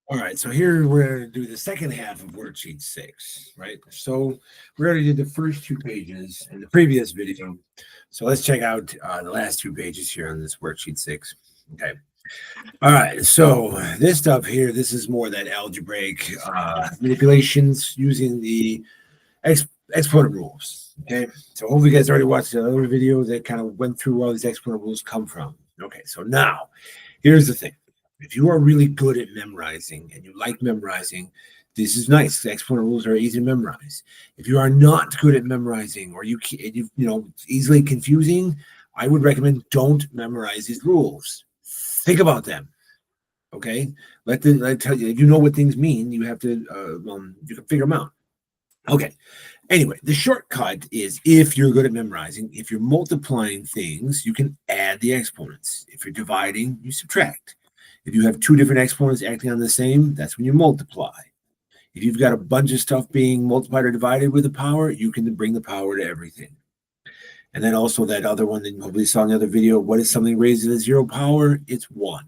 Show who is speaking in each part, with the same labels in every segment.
Speaker 1: All right, so here we're going to do the second half of worksheet 6, right? So we already did the first 2 pages in the previous video. So let's check out the last 2 pages here on this worksheet 6. Okay. All right, so this stuff here, this is more that algebraic manipulations using the exponent rules. Okay, so hopefully you guys already watched the other video that kind of went through where all these exponent rules come from. Okay, so now here's the thing. If you are really good at memorizing and you like memorizing, this is nice. The exponent rules are easy to memorize. If you are not good at memorizing or you easily confusing, I would recommend don't memorize these rules. Think about them. Okay, let tell you if you know what things mean, you have to you can figure them out. Okay. Anyway, the shortcut is if you're good at memorizing, if you're multiplying things, you can add the exponents. If you're dividing, you subtract. If you have 2 different exponents acting on the same, that's when you multiply. If you've got a bunch of stuff being multiplied or divided with a power, you can bring the power to everything. And then also that other one that you probably saw in the other video, what is something raised to the 0 power? It's 1.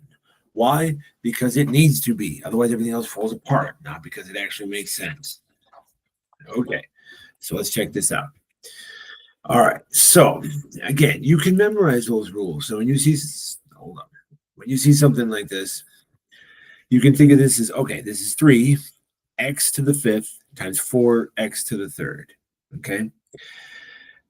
Speaker 1: Why? Because it needs to be. Otherwise, everything else falls apart, not because it actually makes sense. Okay, so let's check this out. All right, so again, you can memorize those rules. So when you see, hold on, when you see something like this, you can think of this as, okay, this is 3x to the 5th times 4x to the 3rd, okay?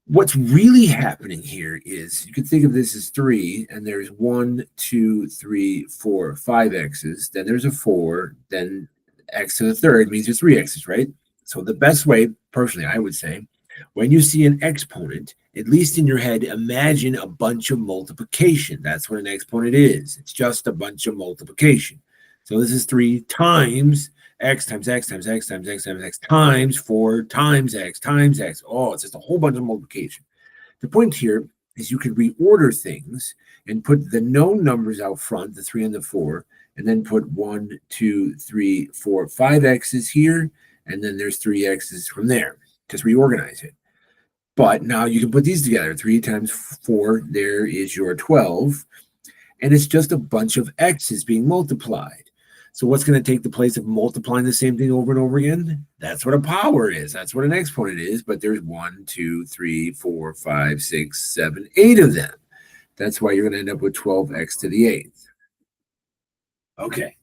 Speaker 1: What's really happening here is you can think of this as 3, and there's 1, 2, 3, 4, 5 x's, then there's a 4, then x to the 3rd means there's 3 x's, right? So the best way, personally, I would say, when you see an exponent, at least in your head, imagine a bunch of multiplication. That's what an exponent is. It's just a bunch of multiplication. So this is 3 times x times x times x times x times x times 4 times x times x. Oh, it's just a whole bunch of multiplication. The point here is you could reorder things and put the known numbers out front, the 3 and the 4, and then put 1, 2, 3, 4, 5 x's here, and then there's 3 x's from there. Just reorganize it. But now you can put these together. 3 times 4, there is your 12. And it's just a bunch of x's being multiplied. So what's going to take the place of multiplying the same thing over and over again? That's what a power is. That's what an exponent is. But there's 1, 2, 3, 4, 5, 6, 7, 8 of them. That's why you're going to end up with 12x to the 8th. Okay.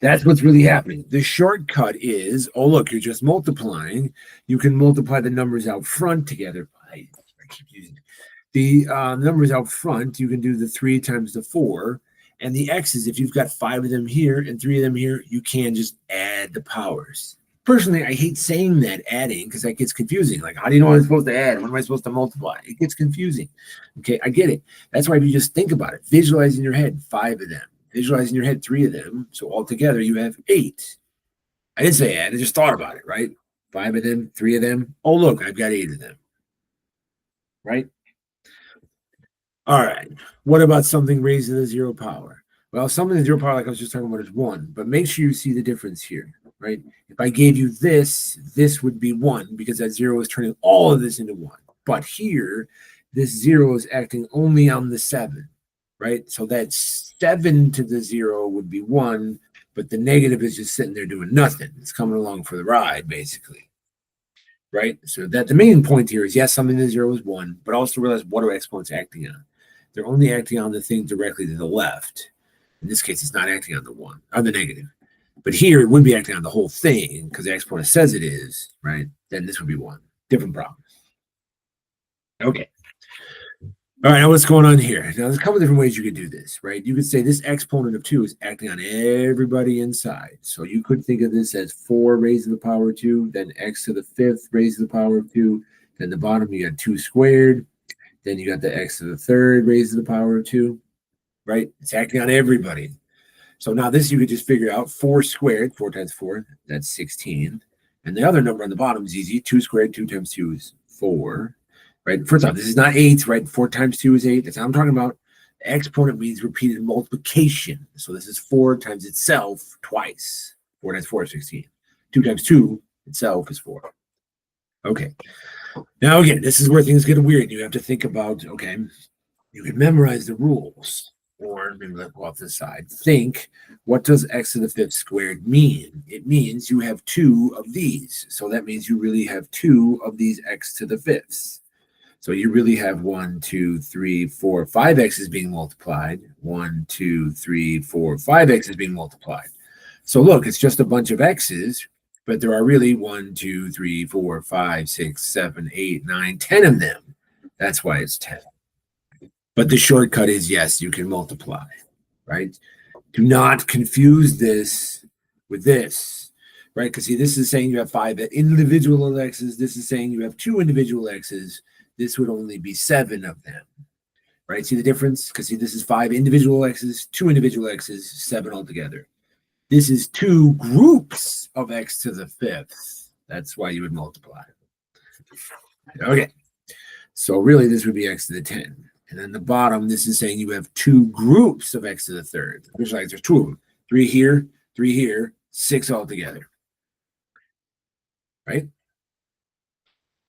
Speaker 1: That's what's really happening. The shortcut is, oh, look, you're just multiplying. You can multiply the numbers out front together. I keep using the numbers out front. You can do the 3 times the 4. And the x's, if you've got 5 of them here and 3 of them here, you can just add the powers. Personally, I hate saying that, adding, because that gets confusing. Like, how do you know what I'm supposed to add? What am I supposed to multiply? It gets confusing. Okay, I get it. That's why if you just think about it, visualize in your head 5 of them. Visualize in your head 3 of them. So altogether, you have 8. I didn't say add. I just thought about it, right? 5 of them, 3 of them. Oh, look, I've got 8 of them. Right? All right. What about something raised to the 0 power? Well, something to the 0 power, like I was just talking about, is 1. But make sure you see the difference here, right? If I gave you this, this would be 1 because that 0 is turning all of this into 1. But here, this 0 is acting only on the 7. Right? So that 7 to the 0 would be 1, but the negative is just sitting there doing nothing. It's coming along for the ride, basically. Right? So that the main point here is, yes, something to the 0 is 1, but also realize what are exponents acting on? They're only acting on the thing directly to the left. In this case, it's not acting on the 1, on the negative. But here, it would be acting on the whole thing because the exponent says it is, right? Then this would be 1. Different problem. Okay. All right, now what's going on here? Now, there's a couple different ways you could do this, right? You could say this exponent of 2 is acting on everybody inside. So you could think of this as 4 raised to the power of 2, then x to the 5th raised to the power of 2. Then the bottom, you got 2 squared. Then you got the x to the 3rd raised to the power of 2, right? It's acting on everybody. So now this you could just figure out 4 squared, 4 times 4, that's 16. And the other number on the bottom is easy. 2 squared, 2 times 2 is 4. Right? First off, this is not 8, right? 4 times 2 is 8. That's what I'm talking about. The exponent means repeated multiplication. So this is 4 times itself twice. 4 times 4 is 16. 2 times 2 itself is 4. Okay. Now, again, this is where things get weird. You have to think about, okay, you can memorize the rules. or maybe let's go off the side. Think, what does x to the fifth squared mean? It means you have two of these. So that means you really have two of these x to the fifths. So you really have 1, 2, 3, 4, 5 x's being multiplied. 1, 2, 3, 4, 5 x's being multiplied. So look, it's just a bunch of x's, but there are really 1, 2, 3, 4, 5, 6, 7, 8, 9, 10 of them. That's why it's 10. But the shortcut is yes, you can multiply, right? Do not confuse this with this, right? Because see, this is saying you have 5 individual x's. This is saying you have 2 individual x's. This would only be 7 of them, right? See the difference? Because see, this is 5 individual x's, 2 individual x's, 7 altogether. This is 2 groups of x to the fifth. That's why you would multiply. Okay. So really, this would be x to the 10. And then the bottom, this is saying you have 2 groups of x to the third. Visualize there's 2 of them. 3 here, 6 altogether. Right?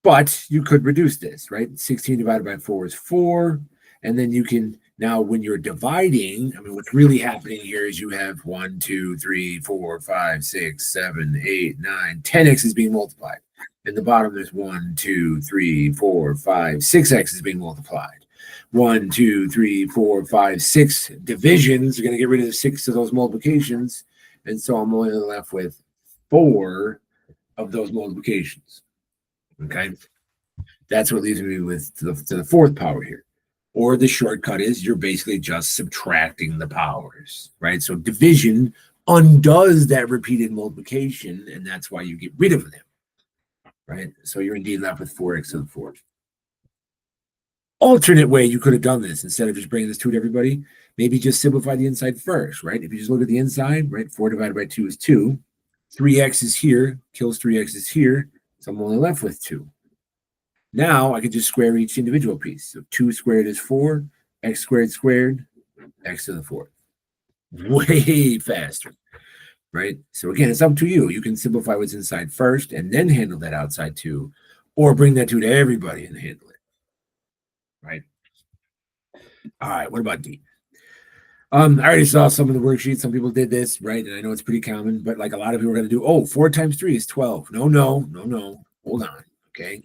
Speaker 1: But you could reduce this, right? 16 divided by 4 is 4. And then you can, now when you're dividing, I mean, what's really happening here is you have 1, 2, 3, 4, 5, 6, 7, 8, 9, 10 x's being multiplied. In the bottom, there's 1, 2, 3, 4, 5, 6 x's being multiplied. 1, 2, 3, 4, 5, 6 divisions. You're going to get rid of the 6 of those multiplications. And so I'm only left with 4 of those multiplications. Okay. That's what leaves me with to the fourth power here. Or the shortcut is you're basically just subtracting the powers, right? So division undoes that repeated multiplication, and that's why you get rid of them, right? So you're indeed left with 4x to the fourth. Alternate way you could have done this, instead of just bringing this 2 to everybody, maybe just simplify the inside first, right? If you just look at the inside, right, 4 divided by 2 is 2. 3x is here, kills 3x is here, so I'm only left with 2. Now I could just square each individual piece. So 2 squared is 4, x squared squared, x to the fourth. Way faster, right? So again, it's up to you. You can simplify what's inside first and then handle that outside too, or bring that 2 to everybody and handle it, right? All right, what about D? I already saw some of the worksheets. Some people did this, right? And I know it's pretty common, but like a lot of people are going to do, 4 times 3 is 12. No. Hold on, okay?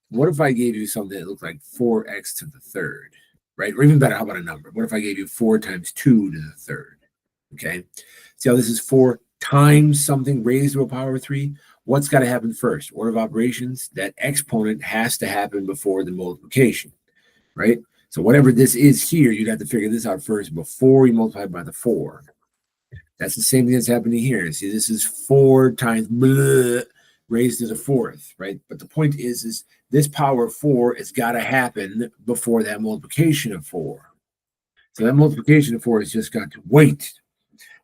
Speaker 1: What if I gave you something that looked like 4x to the third, right? Or even better, how about a number? What if I gave you 4 times 2 to the third, okay? See how this is 4 times something raised to a power of 3? What's got to happen first? Order of operations, that exponent has to happen before the multiplication, right? So whatever this is here, you'd have to figure this out first before you multiply by the 4. That's the same thing that's happening here. See, this is 4 times blah, raised to the fourth, right? But the point is this power of 4 has got to happen before that multiplication of 4. So that multiplication of 4 has just got to wait,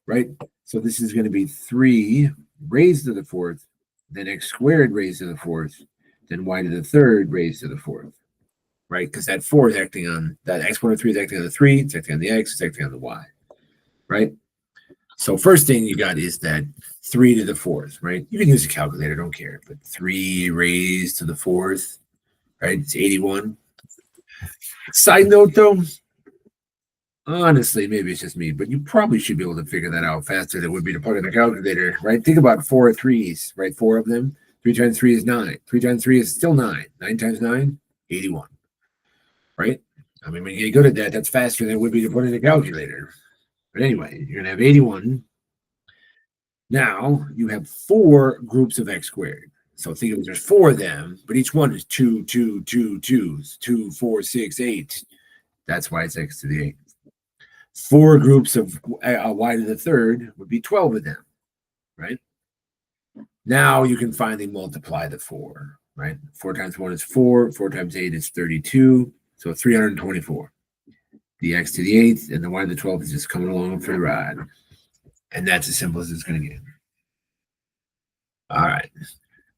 Speaker 1: right? So this is going to be 3 raised to the fourth, then x squared raised to the fourth, then y to the third raised to the fourth, right? Because that 4 is acting on, that exponent of 3 is acting on the 3, it's acting on the x, it's acting on the y, right? So first thing you got is that 3 to the fourth, right? You can use a calculator, don't care, but 3 raised to the fourth, right? It's 81. Side note though, honestly, maybe it's just me, but you probably should be able to figure that out faster than it would be to plug in a calculator, right? Think about 4 threes, right? 4 of them. 3 times 3 is 9. 3 times 3 is still 9. 9 times 9, 81, right? I mean, when you get good at that, that's faster than it would be to put in a calculator. But anyway, you're going to have 81. Now you have 4 groups of x squared. So think of it, there's 4 of them, but each one is 2, 2, 2, 2s, 2, 4, 6, 8. That's why it's x to the 8th. 4 groups of y to the third would be 12 of them, right? Now you can finally multiply the 4, right? 4 times 1 is 4. 4 times 8 is 32. So 324. The x to the 8th and the y to the 12th is just coming along for the ride. And that's as simple as it's going to get. All right.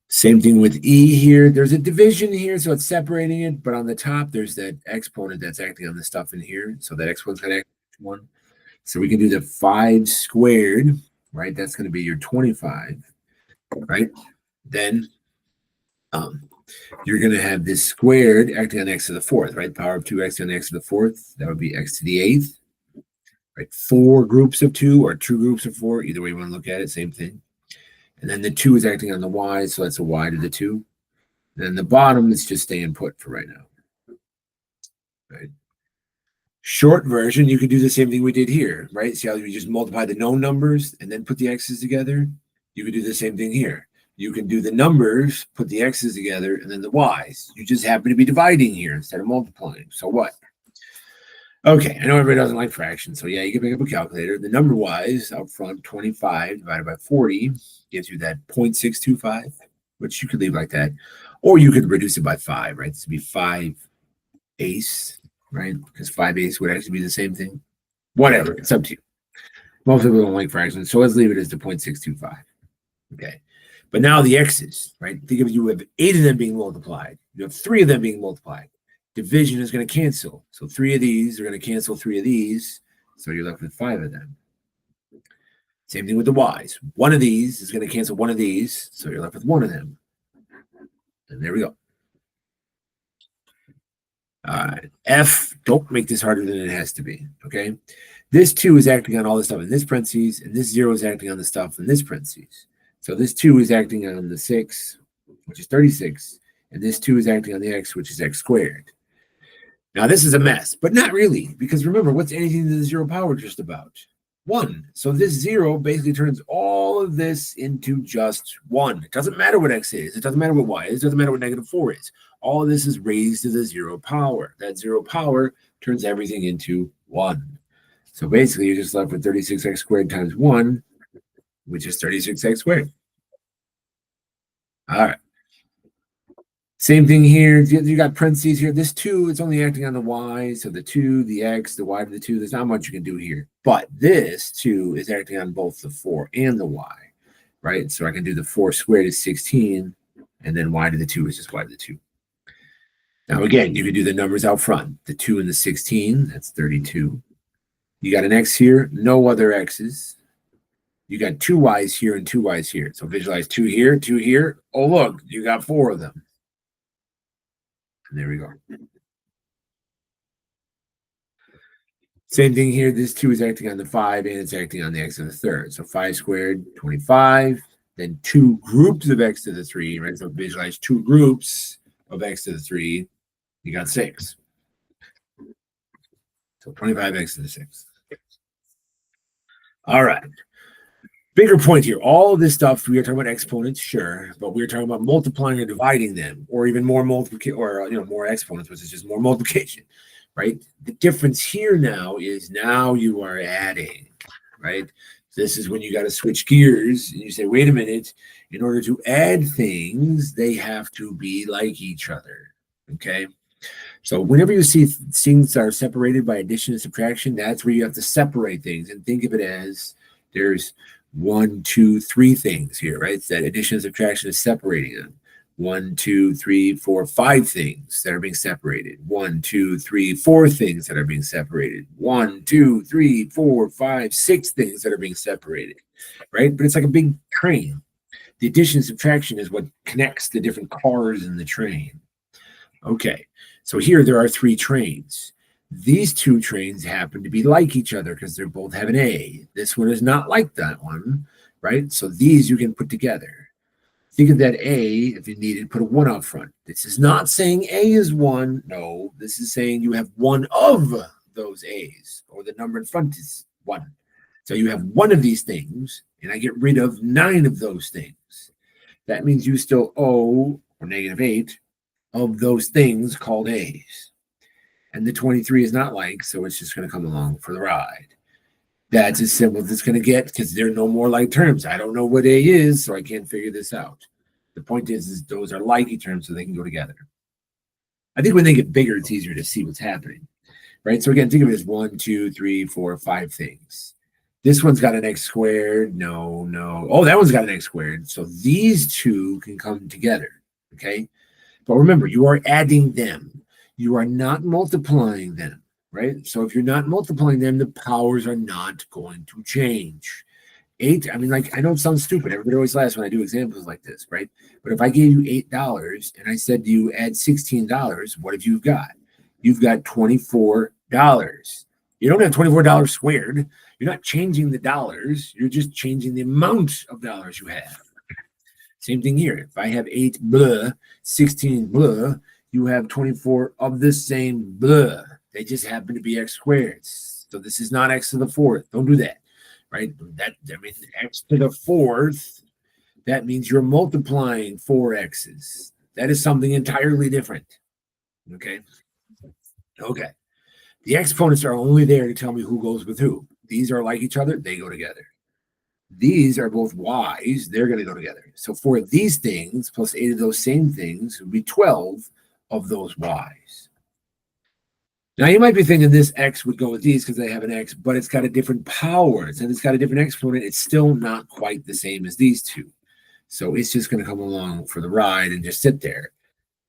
Speaker 1: Same thing with E here. There's a division here, so it's separating it. But on the top, there's that exponent that's acting on the stuff in here. So that exponent's going to act on 1. So we can do the 5 squared, right? That's going to be your 25, right? Then you're going to have this squared acting on x to the fourth, right? Power of 2x on x to the fourth. That would be x to the 8th. right? 4 groups of 2 or 2 groups of 4, either way you want to look at it, same thing. And then the 2 is acting on the y, so that's a y to the 2. And then the bottom is just staying put for right now. Right? Short version, you could do the same thing we did here, right? See how you just multiply the known numbers and then put the x's together? You could do the same thing here. You can do the numbers, put the x's together, and then the y's. You just happen to be dividing here instead of multiplying. So what? Okay, I know everybody doesn't like fractions, so yeah, you can pick up a calculator. The number wise up front, 25 divided by 40 gives you that 0.625, which you could leave like that. Or you could reduce it by 5, right? This would be 5/8, right? Because 5/8 would actually be the same thing. Whatever, it's up to you. Most people don't like fractions, so let's leave it as the 0.625. Okay. But now the x's, right? Think of you have 8 of them being multiplied. You have 3 of them being multiplied. Division is going to cancel. So 3 of these are going to cancel 3 of these. So you're left with 5 of them. Same thing with the y's. 1 of these is going to cancel 1 of these. So you're left with 1 of them. And there we go. All right. F, don't make this harder than it has to be. Okay. This 2 is acting on all the stuff in this parentheses, and this 0 is acting on the stuff in this parentheses. So this 2 is acting on the 6, which is 36, and this 2 is acting on the x, which is x squared. Now, this is a mess, but not really, because remember, what's anything to the 0 power just about? 1. So this 0 basically turns all of this into just 1. It doesn't matter what x is. It doesn't matter what y is. It doesn't matter what -4 is. All of this is raised to the 0 power. That 0 power turns everything into 1. So basically, you're just left with 36x squared times 1, which is 36x squared. All right. Same thing here. You got parentheses here. This 2, it's only acting on the y. So the 2, the x, the y to the 2, there's not much you can do here. But this 2 is acting on both the 4 and the y, right? So I can do the 4 squared is 16, and then y to the 2 is just y to the 2. Now, again, you can do the numbers out front. The 2 and the 16, that's 32. You got an x here, no other x's. You got 2 y's here and 2 y's here. So visualize 2 here, 2 here. Oh, look, you got 4 of them. And there we go. Same thing here. This 2 is acting on the 5, and it's acting on the x to the 3rd. So 5 squared, 25. Then 2 groups of x to the 3, right? So visualize 2 groups of x to the 3. You got 6. So 25x to the 6. All right. Bigger point here. All of this stuff, we are talking about exponents, sure, but we're talking about multiplying or dividing them, or even more multiplication, or more exponents, which is just more multiplication, right? The difference here now is now you are adding, right? This is when you got to switch gears and you say, wait a minute, in order to add things, they have to be like each other, okay? So whenever you see things are separated by addition and subtraction, that's where you have to separate things and think of it as there's 1, 2, 3 things here, right? So that addition and subtraction is separating them. 1, 2, 3, 4, 5 things that are being separated. 1, 2, 3, 4 things that are being separated. 1, 2, 3, 4, 5, 6 things that are being separated, right? But it's like a big train. The addition and subtraction is what connects the different cars in the train. Okay, so here there are 3 trains. These 2 trains happen to be like each other because they both have an A. This one is not like that one, right? So these you can put together. Think of that A, if you needed, put a 1 out front. This is not saying A is 1. No, this is saying you have one of those A's, or the number in front is 1. So you have one of these things, and I get rid of 9 of those things. That means you still owe, or -8, of those things called A's. And the 23 is not like, so it's just going to come along for the ride. That's as simple as it's going to get because there are no more like terms. I don't know what A is, so I can't figure this out. The point is those are likey terms so they can go together. I think when they get bigger, it's easier to see what's happening, right? So again, think of it as 1, 2, 3, 4, 5 things. This one's got an x squared. No. Oh, that one's got an x squared. So these 2 can come together, okay? But remember, you are adding them. You are not multiplying them, right? So if you're not multiplying them, the powers are not going to change. 8, I mean, like, I know it sounds stupid. Everybody always laughs when I do examples like this, right? But if I gave you $8 and I said to you, add $16, what have you got? You've got $24. You don't have $24 squared. You're not changing the dollars. You're just changing the amount of dollars you have. Same thing here. If I have 8 blah, 16 blah, you have 24 of the same blah. They just happen to be x squared. So this is not x to the fourth. Don't do that, right? That means x to the fourth. That means you're multiplying 4 x's. That is something entirely different. Okay. Okay. The exponents are only there to tell me who goes with who. These are like each other. They go together. These are both y's. They're going to go together. So for these things, plus 8 of those same things would be 12 of those y's. Now, you might be thinking this x would go with these because they have an x, but it's got a different power. And it's got a different exponent. It's still not quite the same as these two. So it's just going to come along for the ride and just sit there.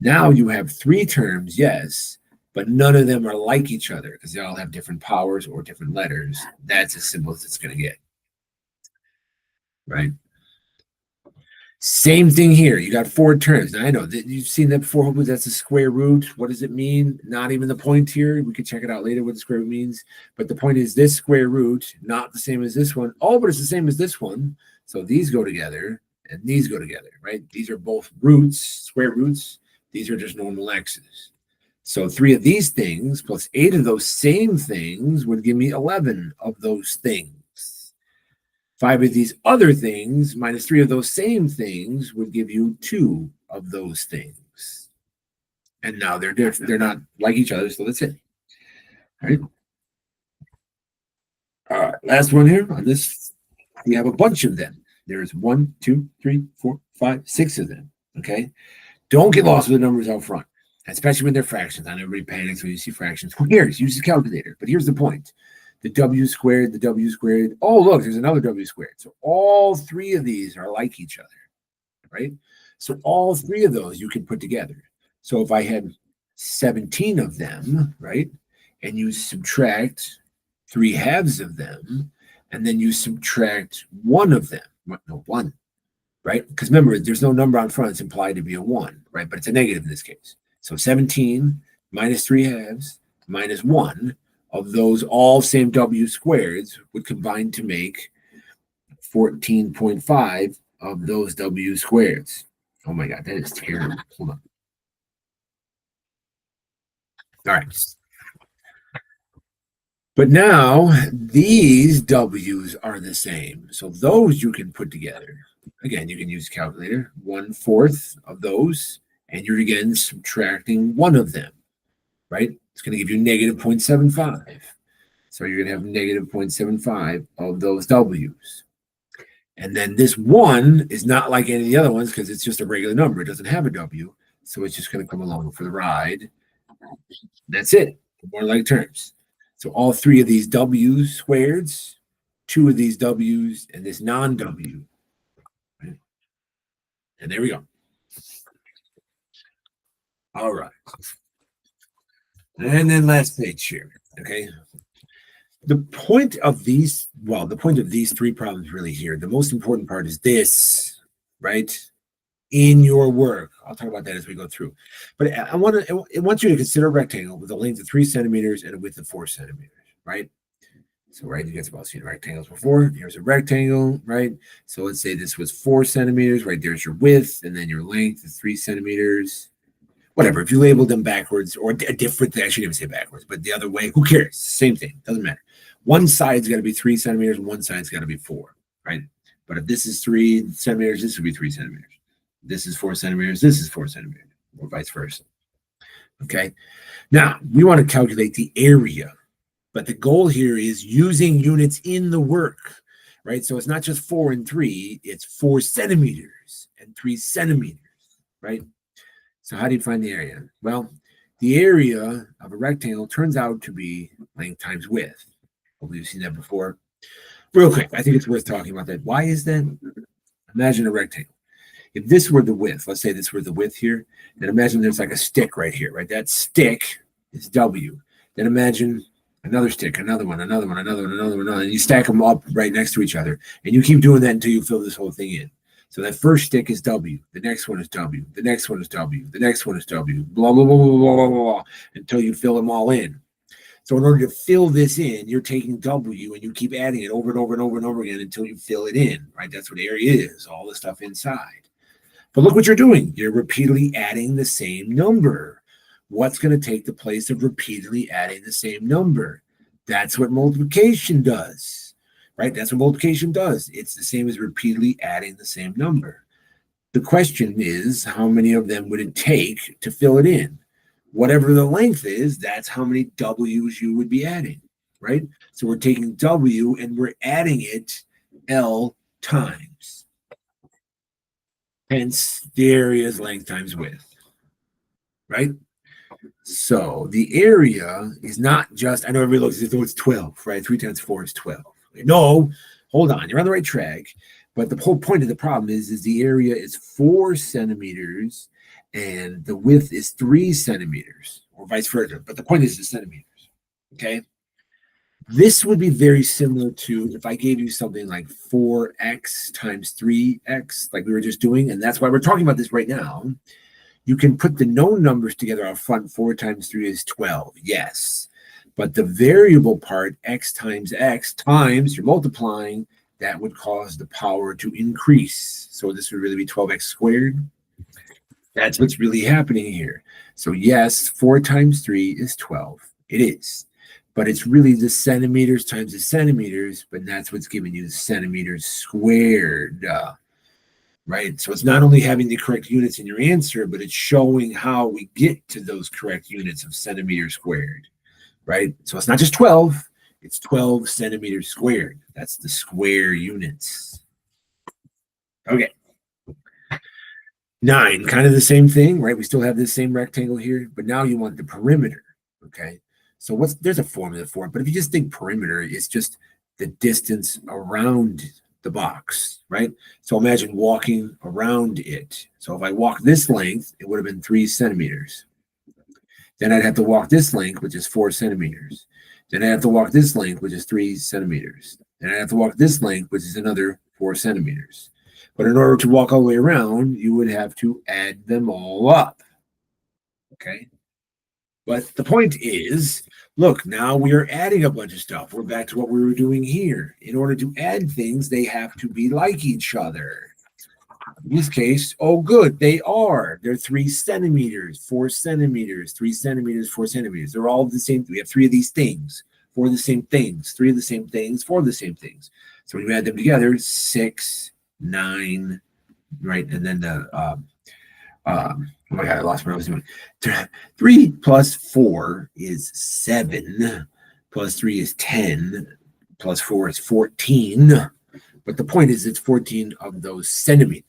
Speaker 1: Now you have 3 terms, yes, but none of them are like each other because they all have different powers or different letters. That's as simple as it's going to get. Right? Same thing here. You got 4 terms. Now, I know that you've seen that before. Hopefully that's a square root. What does it mean? Not even the point here. We can check it out later what the square root means. But the point is this square root, not the same as this one. Oh, but it's the same as this one. So these go together and these go together, right? These are both roots, square roots. These are just normal x's. So 3 of these things plus 8 of those same things would give me 11 of those things. 5 of these other things minus 3 of those same things would give you 2 of those things. And now they're different. They're not like each other, so that's it. All right. All right. Last one here on this. We have a bunch of them. There's 1, 2, 3, 4, 5, 6 of them. Okay. Don't get lost with the numbers out front, especially when they're fractions. I know everybody panics when you see fractions. Who cares? Use the calculator. But here's the point. The w squared, the w squared. Oh, look, there's another w squared. So all 3 of these are like each other, right? So all 3 of those you can put together. So if I had 17 of them, right, and you subtract 3 halves of them, and then you subtract 1 of them, no, 1, right? Because remember, there's no number on front. It's implied to be a 1, right? But it's a negative in this case. So 17 minus 3 halves minus 1 of those all same w squareds would combine to make 14.5 of those w squareds. Oh my God, that is terrible. Hold on. All right. But now these w's are the same. So those you can put together. Again, you can use a calculator. 1/4 of those, and you're again subtracting 1 of them, right? It's going to give you negative 0.75. So you're going to have negative 0.75 of those w's. And then this 1 is not like any of the other ones because it's just a regular number. It doesn't have a w. So it's just going to come along for the ride. That's it. More like terms. So all 3 of these w squareds, 2 of these w's, and this non-w. Right? And there we go. All right. And then last page here. Okay. The point of these 3 problems really here, the most important part is this, right? In your work. I'll talk about that as we go through. But I want you to consider a rectangle with a length of 3 centimeters and a width of 4 centimeters, right? So, right, you guys have all seen rectangles before. Here's a rectangle, right? So let's say this was 4 centimeters, right? There's your width, and then your length is 3 centimeters. Whatever, if you labeled them backwards or a different thing, I shouldn't even say backwards, but the other way, who cares? Same thing, doesn't matter. One side's got to be 3 centimeters, one side's got to be 4, right? But if this is 3 centimeters, this would be 3 centimeters. This is 4 centimeters, this is 4 centimeters, or vice versa. Okay, now we want to calculate the area, but the goal here is using units in the work, right? So it's not just 4 and 3, it's 4 centimeters and 3 centimeters, right? So how do you find the area? Well, the area of a rectangle turns out to be length times width. Hopefully you've seen that before. Real quick, I think it's worth talking about that. Why is that? Imagine a rectangle. If this were the width, let's say this were the width here, then imagine there's like a stick right here, right? That stick is W. Then imagine another stick, another one, another one, another one, another one, and you stack them up right next to each other. And you keep doing that until you fill this whole thing in. So that first stick is W. The next one is W. The next one is W. The next one is W. Blah, blah, blah, blah, blah, blah, blah, until you fill them all in. So in order to fill this in, you're taking W and you keep adding it over and over and over and over again until you fill it in, right? That's what area is, all the stuff inside. But look what you're doing. You're repeatedly adding the same number. What's going to take the place of repeatedly adding the same number? That's what multiplication does, right? That's what multiplication does. It's the same as repeatedly adding the same number. The question is, how many of them would it take to fill it in? Whatever the length is, that's how many W's you would be adding, right? So we're taking W and we're adding it L times. Hence, the area's length times width, right? So the area is not just, I know everybody looks as though it's 12, right? 3 times 4 is 12. No, hold on, you're on the right track. But the whole point of the problem is the area is 4 centimeters and the width is 3 centimeters, or vice versa. But the point is the centimeters, okay? This would be very similar to if I gave you something like 4x times 3x, like we were just doing, and that's why we're talking about this right now. You can put the known numbers together out front. 4 times 3 is 12, yes. But the variable part, x times, you're multiplying, that would cause the power to increase. So this would really be 12x squared. That's what's really happening here. So yes, 4 times 3 is 12. It is. But it's really the centimeters times the centimeters, but that's what's giving you the centimeters squared. Right? So it's not only having the correct units in your answer, but it's showing how we get to those correct units of centimeters squared. Right? So it's not just 12, it's 12 centimeters squared. That's the square units. Okay. 9, kind of the same thing, right? We still have this same rectangle here, but now you want the perimeter, okay? So there's a formula for it, but if you just think perimeter, it's just the distance around the box, right? So imagine walking around it. So if I walk this length, it would have been 3 centimeters. Then I'd have to walk this length, which is 4 centimeters. Then I have to walk this length, which is 3 centimeters. Then I have to walk this length, which is another 4 centimeters. But in order to walk all the way around, you would have to add them all up. Okay? But the point is, look, now we are adding a bunch of stuff. We're back to what we were doing here. In order to add things, they have to be like each other. In this case, oh, good, they are. They're 3 centimeters, 4 centimeters, 3 centimeters, 4 centimeters. They're all the same. We have 3 of these things, 4 of the same things, 3 of the same things, 4 of the same things. So when you add them together, 6, 9, right? And then the, oh my God, I lost what I was doing. 3 plus 4 is 7, plus 3 is 10, plus 4 is 14. But the point is, it's 14 of those centimeters,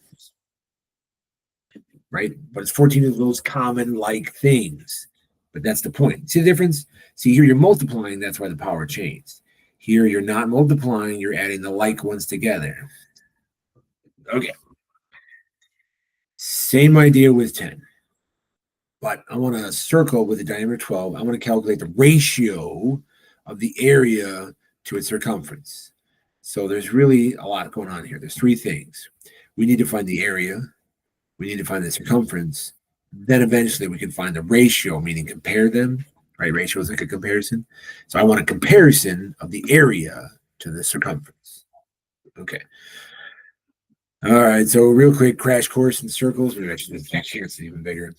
Speaker 1: right? But it's 14 of those common like things. But that's the point. See the difference? See, here you're multiplying, that's why the power changed. Here you're not multiplying, you're adding the like ones together. Okay. Same idea with 10. But I want to circle with the diameter 12. I want to calculate the ratio of the area to its circumference. So there's really a lot going on here. There's 3 things. We need to find the area. We need to find the circumference. Then eventually we can find the ratio, meaning compare them. Right? Ratio is like a comparison. So I want a comparison of the area to the circumference. Okay. All right. So real quick crash course in circles. Maybe I should just make sure it's even bigger.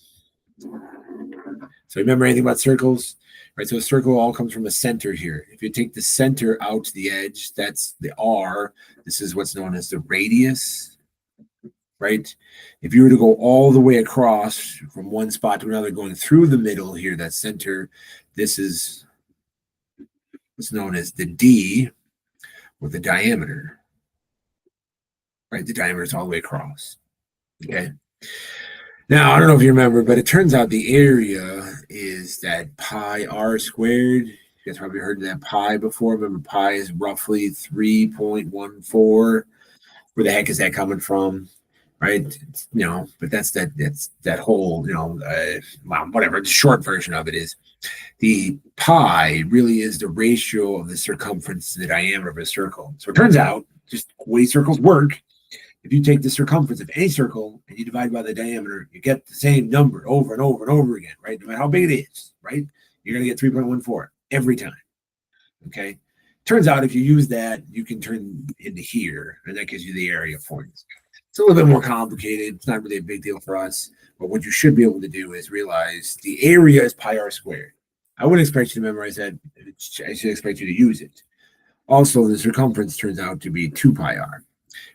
Speaker 1: So remember anything about circles? Right, so a circle all comes from a center here. If you take the center out to the edge, that's the R. This is what's known as the radius, right? If you were to go all the way across from one spot to another, going through the middle here, that center, this is what's known as the D, or the diameter, right? The diameter is all the way across, okay? Now, I don't know if you remember, but it turns out the area is that pi r squared. You guys probably heard of that pi before. Remember, pi is roughly 3.14. Where the heck is that coming from? Right? But that's that whole, whatever. The short version of it is the pi really is the ratio of the circumference to the diameter of a circle. So it turns out, just the way circles work, if you take the circumference of any circle and you divide by the diameter, you get the same number over and over and over again, right? No matter how big it is, right? You're going to get 3.14. every time. Okay. Turns out if you use that, you can turn into here, and that gives you the area for it. It's a little bit more complicated. It's not really a big deal for us. But what you should be able to do is realize the area is pi r squared. I wouldn't expect you to memorize that. I should expect you to use it. Also, the circumference turns out to be 2 pi r,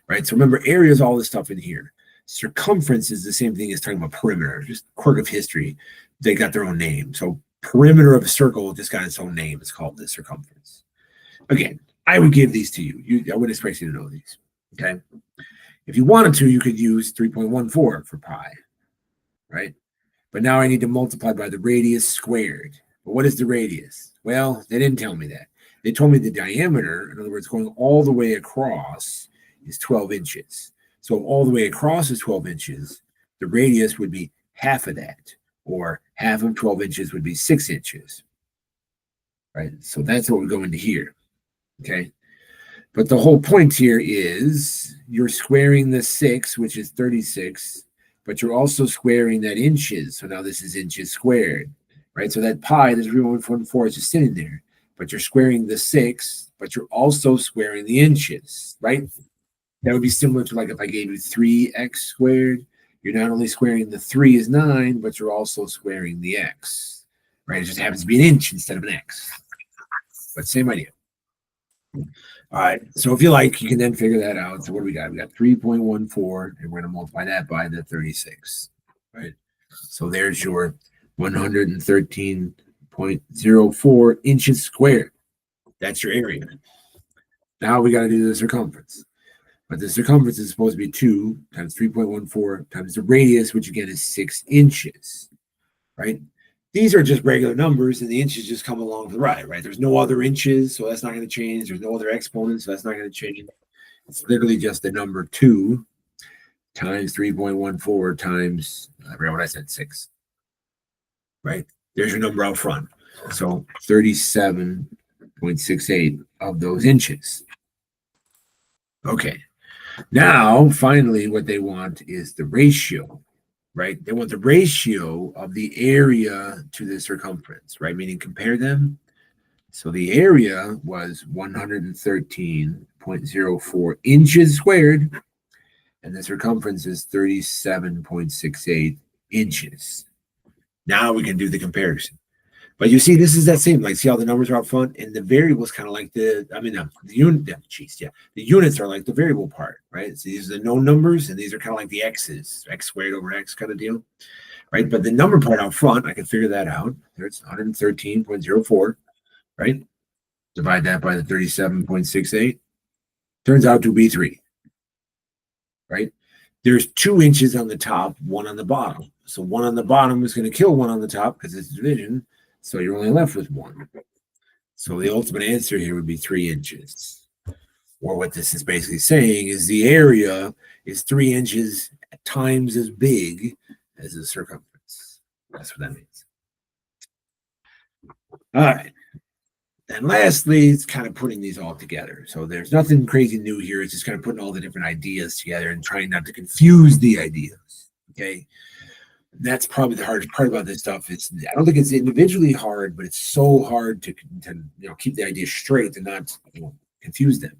Speaker 1: right? So remember, area is all this stuff in here. Circumference is the same thing as talking about perimeter, just quirk of history. They got their own name. So perimeter of a circle just got its own name. It's called the circumference. Again, I would give these to you. I would expect you to know these, okay? If you wanted to, you could use 3.14 for pi, right? But now I need to multiply by the radius squared. But what is the radius? Well, they didn't tell me that. They told me the diameter, in other words, going all the way across, is 12 inches. So all the way across is 12 inches. The radius would be half of that, or half of 12 inches would be 6 inches, right? So that's what we're going to here, okay? But the whole point here is you're squaring the 6, which is 36, but you're also squaring that inches. So now this is inches squared, right? So that pi, this 3.14 is just sitting there, but you're squaring the 6, but you're also squaring the inches, right? That would be similar to like if I gave you 3x squared. You're not only squaring the 3 is 9, but you're also squaring the x, right? It just happens to be an inch instead of an x, but same idea. All right, so if you like, you can then figure that out. So what do we got? We got 3.14, and we're going to multiply that by the 36, right? So there's your 113.04 inches squared. That's your area. Now we got to do the circumference. But the circumference is supposed to be 2 times 3.14 times the radius, which again is 6 inches, right? These are just regular numbers, and the inches just come along for the ride, right? There's no other inches, so that's not going to change. There's no other exponents, so that's not going to change. It's literally just the number 2 times 3.14 times, I forgot what I said, 6, right? There's your number out front. So 37.68 of those inches. Okay. Now, finally, what they want is the ratio, right? They want the ratio of the area to the circumference, right? Meaning compare them. So the area was 113.04 inches squared, and the circumference is 37.68 inches. Now we can do the comparison. But you see, this is that same, like, see how the numbers are out front, and the variables kind of like the units are like the variable part, right? So these are the known numbers, and these are kind of like the x's, x squared over x kind of deal, right? But the number part out front, I can figure that out. There's 113.04, right? Divide that by the 37.68. Turns out to be 3, right? There's 2 inches on the top, 1 on the bottom. So 1 on the bottom is going to kill 1 on the top because it's division. So you're only left with 1. So the ultimate answer here would be 3 inches. Or what this is basically saying is the area is 3 inches times as big as the circumference. That's what that means. All right. And lastly, it's kind of putting these all together. So there's nothing crazy new here. It's just kind of putting all the different ideas together and trying not to confuse the ideas. Okay. That's probably the hardest part about this stuff. I don't think it's individually hard, but it's so hard to keep the idea straight and not confuse them.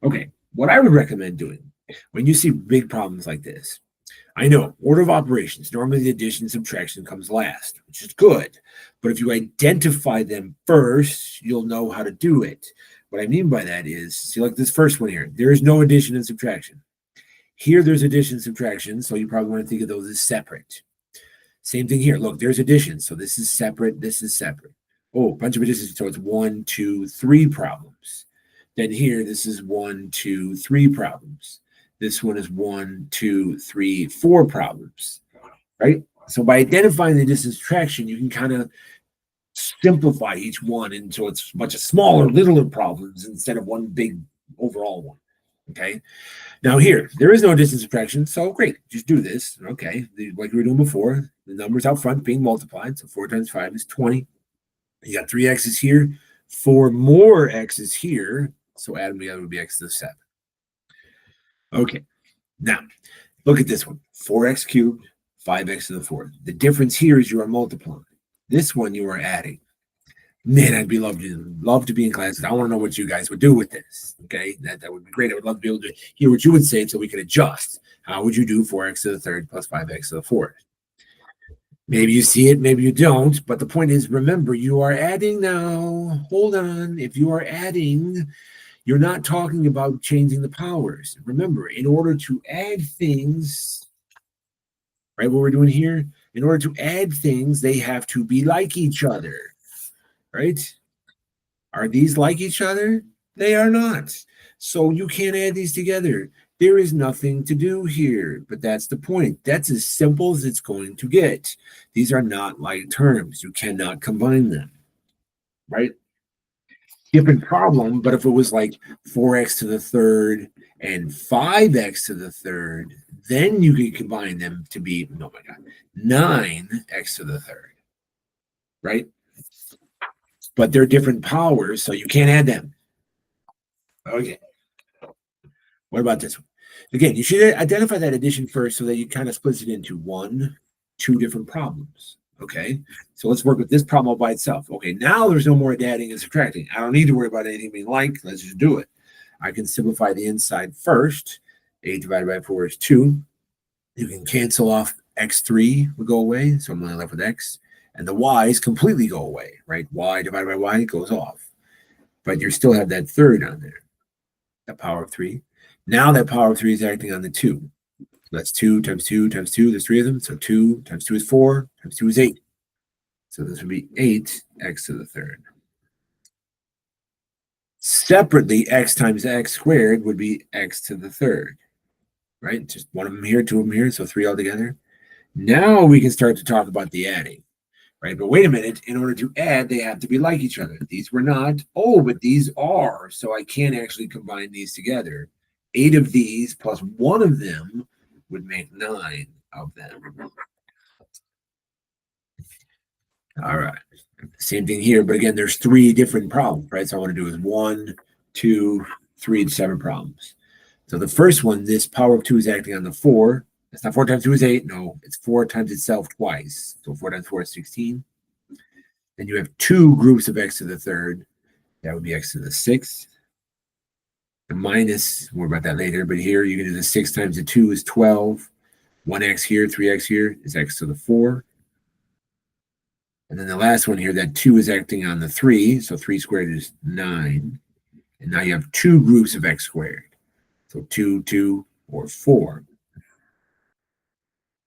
Speaker 1: Okay, what I would recommend doing when you see big problems like this, I know order of operations, normally the addition and subtraction comes last, which is good. But if you identify them first, you'll know how to do it. What I mean by that is, see, like this first one here, there is no addition and subtraction. Here, there's addition and subtraction, so you probably want to think of those as separate. Same thing here. Look, there's addition, so this is separate, this is separate. Oh, a bunch of additions, so it's 1, 2, 3 problems. Then here, this is 1, 2, 3 problems. This one is 1, 2, 3, 4 problems, right? So by identifying the addition and subtraction, you can kind of simplify each one into it's a bunch of smaller, littler problems instead of one big overall one, okay? Now here, there is no addition and subtraction, so great, just do this, okay? Like we were doing before, the numbers out front being multiplied, so 4 times 5 is 20. You got 3 x's here, 4 more x's here, so add them together would be x to the 7. Okay, now look at this one, 4x cubed, 5x to the 4th. The difference here is you are multiplying. This one you are adding. Man, I'd be love to be in class. I want to know what you guys would do with this. Okay, that would be great. I would love to be able to hear what you would say so we could adjust. How would you do 4x to the third plus 5x to the fourth? Maybe you see it, maybe you don't. But the point is, remember, you are adding now. Hold on. If you are adding, you're not talking about changing the powers. Remember, in order to add things, right, what we're doing here, in order to add things, they have to be like each other, right? Are these like each other? They are not. So you can't add these together. There is nothing to do here, but that's the point. That's as simple as it's going to get. These are not like terms. You cannot combine them, right? Different problem, but if it was like 4x to the third and 5x to the third, then you could combine them to be, oh my God, 9x to the third, right? But they're different powers, so you can't add them. Okay. What about this one? Again, you should identify that addition first so that you kind of split it into two different problems. Okay. So let's work with this problem all by itself. Okay. Now there's no more adding and subtracting. I don't need to worry about anything being like. Let's just do it. I can simplify the inside first. 8 divided by 4 is 2. You can cancel off x3 will go away. So I'm only left with x. And the y's completely go away, right? Y divided by y goes off. But you still have that third on there, that power of 3. Now that power of 3 is acting on the 2. That's 2 times 2 times 2. There's 3 of them. So 2 times 2 is 4 times 2 is 8. So this would be 8x to the third. Separately, x times x squared would be x to the third, right? Just one of them here, two of them here, so 3 altogether. Now we can start to talk about the adding, right? But wait a minute. In order to add, they have to be like each other. These were not. Oh, but these are. So I can't actually combine these together. 8 of these plus 1 of them would make 9 of them. All right. Same thing here, but again, there's 3 different problems, right? So I want to do is 1, 2, 3, 7 problems. So the first one, this power of 2 is acting on the 4. It's not 4 times 2 is 8. No, it's 4 times itself twice. So 4 times 4 is 16. Then you have 2 groups of x to the third. That would be x to the 6th. The minus, more about that later, but here you can do the 6 times the 2 is 12. 1x here, 3x here is x to the 4. And then the last one here, that 2 is acting on the 3. So 3 squared is 9. And now you have 2 groups of x squared. So 2, 2, or 4.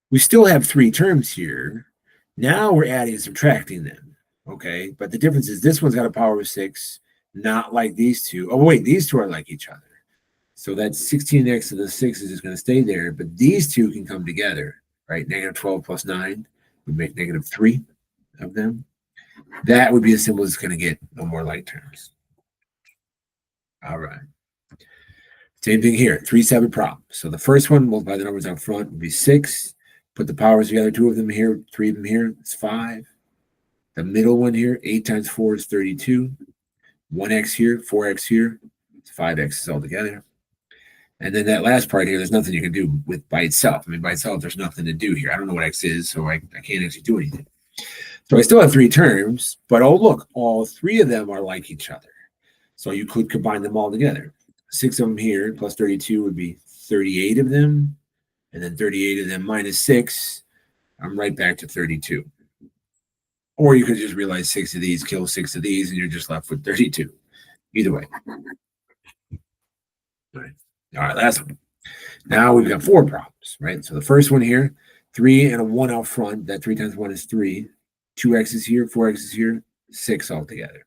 Speaker 1: We still have 3 terms here. Now we're adding and subtracting them. Okay. But the difference is this one's got a power of 6, not like these two. Oh, wait, these two are like each other. So that 16x to the 6 is just going to stay there. But these two can come together, right? Negative 12 plus 9 would make negative 3 of them. That would be as simple as it's going to get. No more like terms. All right. Same thing here. 3 separate problems. So the first one, multiply the numbers out front, would be 6. Put the powers together. 2 of them here, 3 of them here. It's 5. The middle one here, 8 times 4 is 32. 1x here, 4x here. It's 5x altogether. And then that last part here, there's nothing you can do with by itself. I mean, by itself, there's nothing to do here. I don't know what x is, so I can't actually do anything. So I still have 3 terms, but oh, look, all 3 of them are like each other. So you could combine them all together. 6 of them here plus 32 would be 38 of them. And then 38 of them minus 6, I'm right back to 32. Or you could just realize 6 of these kill 6 of these, and you're just left with 32. Either way. All right, last one. Now we've got 4 problems, right? So the first one here, 3 and a 1 out front. That 3 times 1 is 3. 2x is here, 4x is here, 6 altogether.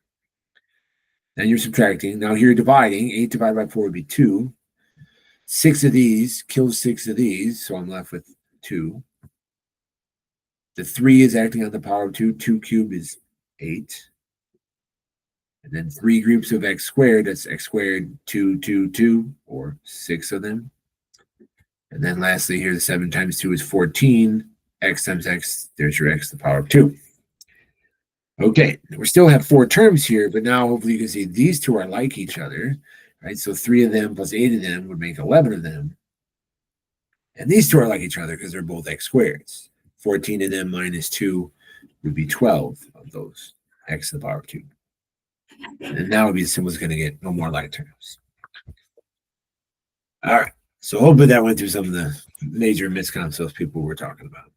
Speaker 1: Then you're subtracting. Now here you're dividing. 8 divided by 4 would be 2. 6 of these kills 6 of these, so I'm left with 2. The 3 is acting on the power of 2. 2 cubed is 8. And then 3 groups of x squared, that's x squared, 2, 2, 2, or 6 of them. And then lastly here, the 7 times 2 is 14. X times x, there's your x to the power of 2. Okay, we still have 4 terms here, but now hopefully you can see these two are like each other, right? So 3 of them plus 8 of them would make 11 of them. And these two are like each other because they're both x squareds. 14 of them minus 2 would be 12 of those, x to the power of 2. And now would be the symbol's going to get no more like terms. All right. So hopefully that went through some of the major misconceptions people were talking about.